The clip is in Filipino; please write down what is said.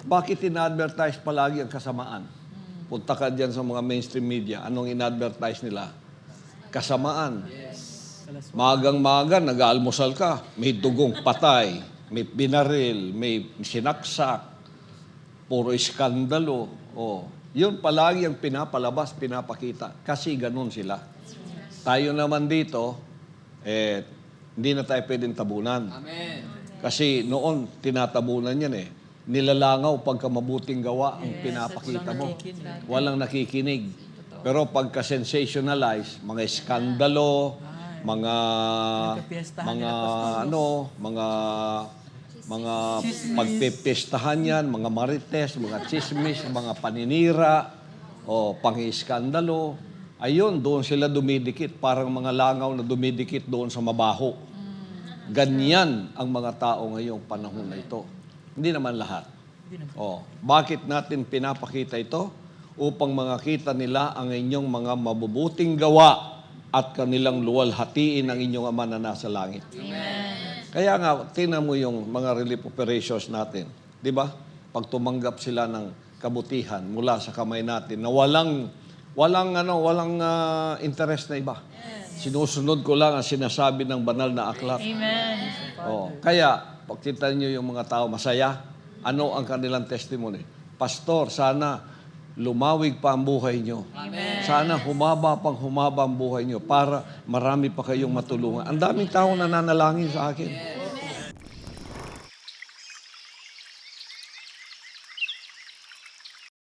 Bakit ina-advertise palagi ang kasamaan? Punta ka dyan sa mga mainstream media. Anong ina-advertise nila? Kasamaan. Magang-maga, nag-aalmusal ka. May dugong patay, may binaril, may sinaksak, puro iskandalo. Oh, yun palagi ang pinapalabas, pinapakita. Kasi ganun sila. Tayo naman dito, hindi na tayo pwedeng tabunan. Amen. Kasi noon, tinatabunan yan eh. Nilalangaw pagka mabuting gawa ang pinapakita mo. Walang nakikinig. Pero pagka sensationalize, mga skandalo, mga pagpipestahan yan, mga marites, mga chismis, mga paninira, o pang-iskandalo. Ayun, doon sila dumidikit. Parang mga langaw na dumidikit doon sa mabaho. Ganyan ang mga tao ngayong panahon na ito. Hindi naman lahat. Oh, bakit natin pinapakita ito? Upang makita nila ang inyong mga mabubuting gawa at kanilang luwalhatiin ang inyong Ama na nasa langit. Amen. Kaya nga, tingnan mo yung mga relief operations natin. Di ba? Pag tumanggap sila ng kabutihan mula sa kamay natin na walang interest na iba. Sinusunod ko lang ang sinasabi ng banal na aklat. Amen. Oh, kaya, pagkita niyo yung mga tao masaya, ano ang kanilang testimony? Pastor, sana lumawig pa ang buhay niyo. Amen. Sana humaba ang buhay niyo para marami pa kayong matulungan. Ang daming tao na nanalangin sa akin.